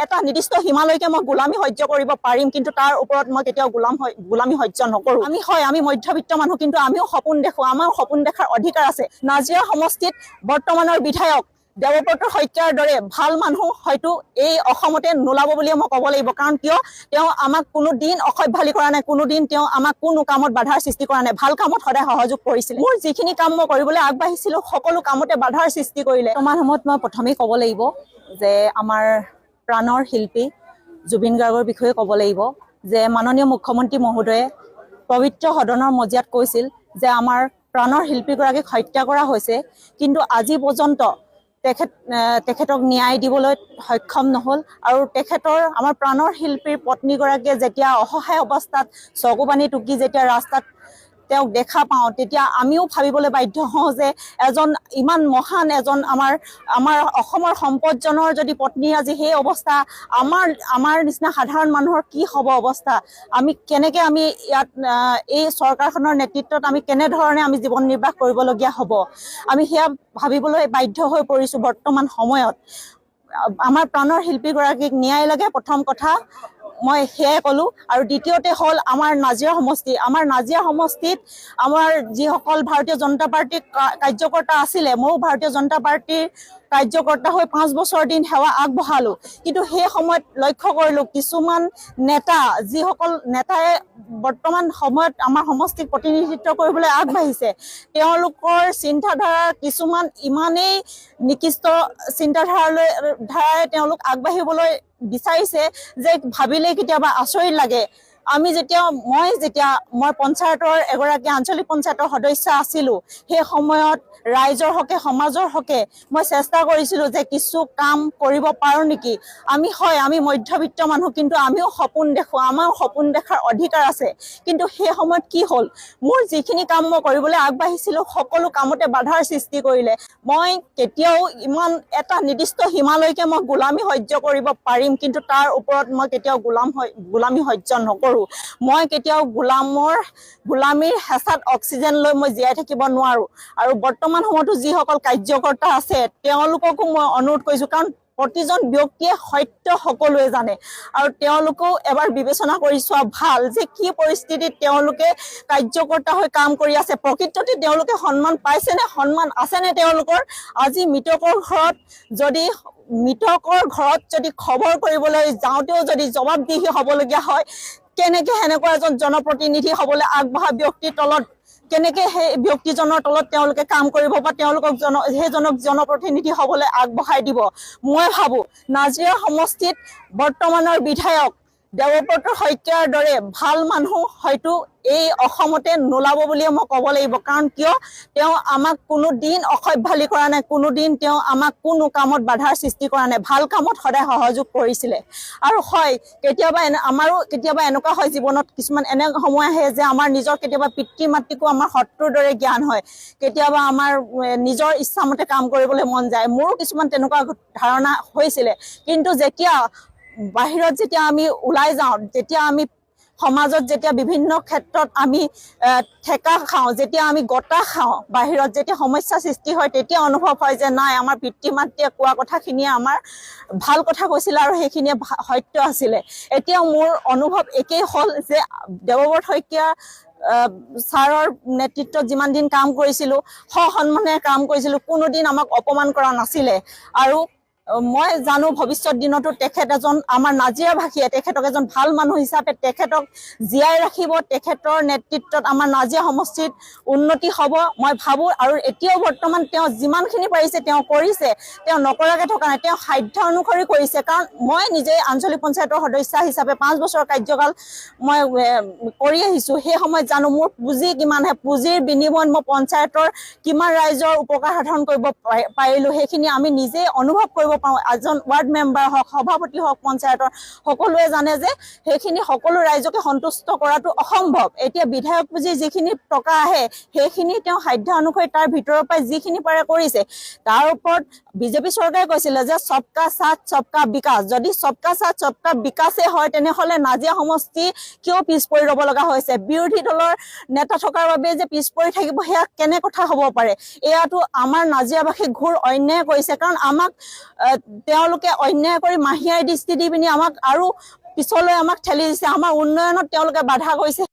এটা নিৰ্দিষ্ট সীমালৈকে মই গোলামী সহ্য কৰিব পাৰিম, কিন্তু তাৰ ওপৰত মই কেতিয়াও গোলামী সহ্য নকৰোঁ। আমি মধ্যবিত্ত মানুহ, কিন্তু আমিও সপোন দেখোঁ, আমাৰ সপোন দেখাৰ অধিকাৰ আছে। নাজিৰা সমষ্টিত বৰ্তমানৰ বিধায়ক দেৱব্ৰত শইকীয়াৰ দৰে ভাল মানুহ হয়তো এই অসমতে নোলাব বুলিয়ে মই ক'ব লাগিব। কাৰণ কিয়, তেওঁ আমাক কোনো দিন অসভ্যালি কৰা নাই, কোনো দিন তেওঁ আমাক কোনো কামত বাধাৰ সৃষ্টি কৰা নাই, ভাল কামত সদায় সহযোগ কৰিছিল। মোৰ যিখিনি কাম মই কৰিবলৈ আগবাঢ়িছিলোঁ সকলো কামতে বাধাৰ সৃষ্টি কৰিলে। বৰ্তমান সময়ত মই প্ৰথমেই ক'ব লাগিব যে আমাৰ প্ৰাণৰ শিল্পী জুবিন গাৰ্গৰ বিষয়ে ক'ব লাগিব যে মাননীয় মুখ্যমন্ত্ৰী মহোদয়ে পবিত্ৰ সদনৰ মজিয়াত কৈছিল যে আমাৰ প্ৰাণৰ শিল্পীগৰাকীক হত্যা কৰা হৈছে, কিন্তু আজি পৰ্যন্ত তেখেতক ন্যায় দিবলৈ সক্ষম নহ'ল। আৰু আমাৰ প্ৰাণৰ শিল্পীৰ পত্নীগৰাকীয়ে যেতিয়া অসহায় অৱস্থাত চকুপানী টুকি যেতিয়া ৰাস্তাত তেওঁক দেখা পাওঁ, তেতিয়া আমিও ভাবিবলৈ বাধ্য হওঁ যে এজন ইমান মহান আমাৰ অসমৰ সম্পদজনৰ যদি পত্নী আজি সেই অৱস্থা, আমাৰ নিচিনা সাধাৰণ মানুহৰ কি হ'ব অৱস্থা, আমি ইয়াত এই চৰকাৰখনৰ নেতৃত্বত আমি কেনেধৰণে আমি জীৱন নিৰ্বাহ কৰিবলগীয়া হ'ব, আমি সেয়া ভাবিবলৈ বাধ্য হৈ পৰিছোঁ। বৰ্তমান সময়ত আমাৰ প্ৰাণৰ শিল্পীগৰাকীক ন্যায় লাগে, প্ৰথম কথা মই সেয়াই ক'লোঁ। আৰু দ্বিতীয়তে হ'ল আমাৰ নাজিৰা সমষ্টিত আমাৰ যিসকল ভাৰতীয় জনতা পাৰ্টীৰ কাৰ্যকৰ্তা আছিলে, ময়ো ভাৰতীয় জনতা পাৰ্টীৰ কাৰ্যকৰ্তা হৈ 5 বছৰ দিন সেৱা আগবঢ়ালোঁ। কিন্তু সেই সময়ত লক্ষ্য কৰিলোঁ কিছুমান নেতা, যিসকল নেতাই বৰ্তমান সময়ত আমাৰ সমষ্টিক প্ৰতিনিধিত্ব কৰিবলৈ আগবাঢ়িছে, তেওঁলোকৰ চিন্তাধাৰা কিছুমান ইমানেই নিকৃষ্ট চিন্তাধাৰাই তেওঁলোক আগবাঢ়িবলৈ বিচাৰিছে যে ভাবিলেই কেতিয়াবা আচৰিত লাগে। মই পঞ্চায়তৰ এগৰাকী আঞ্চলিক পঞ্চায়তৰ সদস্য আছিলোঁ, সেই সময়ত ৰাইজৰ হকে সমাজৰ হকে মই চেষ্টা কৰিছিলোঁ যে কিছু কাম কৰিব পাৰোঁ নেকি। আমি মধ্যবিত্ত মানুহ, কিন্তু আমিও সপোন দেখোঁ, আমাৰ সপোন দেখাৰ অধিকাৰ আছে। কিন্তু সেই সময়ত কি হ'ল, মোৰ যিখিনি কাম মই কৰিবলৈ আগবাঢ়িছিলোঁ সকলো কামতে বাধাৰ সৃষ্টি কৰিলে। মই কেতিয়াও ইমান এটা নিৰ্দিষ্ট সীমালৈকে মই গোলামী সহ্য কৰিব পাৰিম, কিন্তু তাৰ ওপৰত মই কেতিয়াও গোলামী সহ্য নকৰোঁ। মই কেতিয়াও গোলামীৰ হেঁচাত অক্সিজেন লৈ মই জীয়াই থাকিব নোৱাৰোঁ। আৰু বৰ্তমান সময়তো যিসকল কাৰ্যকৰ্তা আছে তেওঁলোককো মই অনুৰোধ কৰিছোঁ, কাৰণ প্ৰতিজন ব্যক্তিয়ে সত্য সকলোৱে জানে, আৰু তেওঁলোকেও এবাৰ বিবেচনা কৰি চোৱা ভাল যে কি পৰিস্থিতিত তেওঁলোকে কাৰ্যকৰ্তা হৈ কাম কৰি আছে। প্ৰকৃততে তেওঁলোকে সন্মান পাইছেনে, সন্মান আছেনে তেওঁলোকৰ? আজি মৃতকৰ ঘৰত যদি খবৰ কৰিবলৈ যাওঁতেও যদি জবাবদিহি হ'বলগীয়া হয়, কেনেকৈ সেনেকুৱা এজন জনপ্ৰতিনিধি হ'বলৈ আগবঢ়া ব্যক্তিৰ তলত কেনেকৈ সেই ব্যক্তিজনৰ তলত তেওঁলোকে কাম কৰিব বা তেওঁলোকক সেইজনক জনপ্ৰতিনিধি হ'বলৈ আগবঢ়াই দিব। মই ভাবোঁ নাজিৰা সমষ্টিত বৰ্তমানৰ বিধায়ক দেৱব্ৰত শইকীয়াৰ দৰে ভাল মানুহ হয়তো এই অসমতে নোলাব বুলিয়ে মই ক'ব লাগিব। কাৰণ কিয়, তেওঁ আমাক কোনো দিন অসভ্যালি কৰা নাই, কোনো দিন তেওঁ আমাক কোনো কামত বাধাৰ সৃষ্টি কৰা নাই, ভাল কামত সদায় সহযোগ কৰিছিলে। আৰু হয়, আমাৰো কেতিয়াবা এনেকুৱা হয় জীৱনত, কিছুমান এনে সময় আহে যে আমাৰ নিজৰ কেতিয়াবা পিতৃ মাতৃকো আমাৰ শত্ৰুৰ দৰে জ্ঞান হয়, কেতিয়াবা আমাৰ নিজৰ ইচ্ছামতে কাম কৰিবলৈ মন যায়। মোৰো কিছুমান তেনেকুৱা ধাৰণা হৈছিলে, কিন্তু বাহিৰত যেতিয়া আমি ওলাই যাওঁ, যেতিয়া আমি সমাজত যেতিয়া বিভিন্ন ক্ষেত্ৰত আমি ঠেকা খাওঁ, যেতিয়া আমি গতা খাওঁ, বাহিৰত যেতিয়া সমস্যা সৃষ্টি হয়, তেতিয়া অনুভৱ হয় যে নাই, আমাৰ পিতৃ মাতৃয়ে কোৱা কথাখিনিয়ে আমাৰ ভাল কথা কৈছিলে আৰু সেইখিনিয়ে সত্য আছিলে। এতিয়াও মোৰ অনুভৱ একেই হ'ল যে দেৱব্ৰত শইকীয়া ছাৰৰ নেতৃত্বত যিমান দিন কাম কৰিছিলোঁ, সসন্মানেৰে কাম কৰিছিলোঁ, কোনোদিন আমাক অপমান কৰা নাছিলে। আৰু মই জানো ভৱিষ্যত দিনতো তেখেত এজন আমাৰ নাজিৰাভাষীয়ে তেখেতক এজন ভাল মানুহ হিচাপে তেখেতক জীয়াই ৰাখিব। তেখেতৰ নেতৃত্বত আমাৰ নাজিৰা সমষ্টিত উন্নতি হ'ব মই ভাবোঁ। আৰু এতিয়াও বৰ্তমান তেওঁ যিমানখিনি পাৰিছে তেওঁ কৰিছে, তেওঁ নকৰাকৈ থকা নাই, তেওঁ সাধ্য অনুসৰি কৰিছে। কাৰণ মই নিজেই আঞ্চলিক পঞ্চায়তৰ সদস্য হিচাপে 5 বছৰ কাৰ্যকাল মই কৰি আহিছোঁ। সেই সময়ত জানো মোৰ পুঁজি কিমানহে, পুঁজিৰ বিনিময়ত মই পঞ্চায়তৰ কিমান ৰাইজৰ উপকাৰ সাধন কৰিব পাৰিলোঁ, সেইখিনি আমি নিজেই অনুভৱ কৰিব পাৰোঁ। এজন ৱাৰ্ড মেম্বাৰ হওক, সভাপতি হওক, পঞ্চায়তৰ সকলোৱে জানে যে সেইখিনি সকলো ৰাইজকে সন্তুষ্ট কৰাটো অসম্ভৱ। এতিয়া বিধায়ক পুঁজিৰ যিখিনি টকা আহে সেইখিনি তেওঁ সাধ্য অনুসৰি তাৰ ভিতৰৰ পৰাই যিখিনি পাৰে কৰিছে। তাৰ ওপৰত বিজেপি চৰকাৰে কৈছিলে যে সবকা সাথ সবকা বিকাশ। যদি সবকা সাথ সবকা বিকাশে হয়, তেনেহ'লে নাজিৰা সমষ্টি কিয় পিছ পৰি ৰ'ব লগা হৈছে? বিৰোধী দলৰ নেতা থকাৰ বাবে যে পিছ পৰি থাকিব, সেয়া কেনে কথা হ'ব পাৰে? এয়াতো আমাৰ নাজিৰাবাসীক ঘোৰ অন্যায় কৰিছে। কাৰণ আমাক তেওঁলোকে অন্যায় কৰি মাহিয়াই দৃষ্টি দি পিনি আমাক আৰু পিছলৈ আমাক ঠেলি দিছে আমাৰ উন্নয়নত তেওঁলোকে বাধা কৰিছে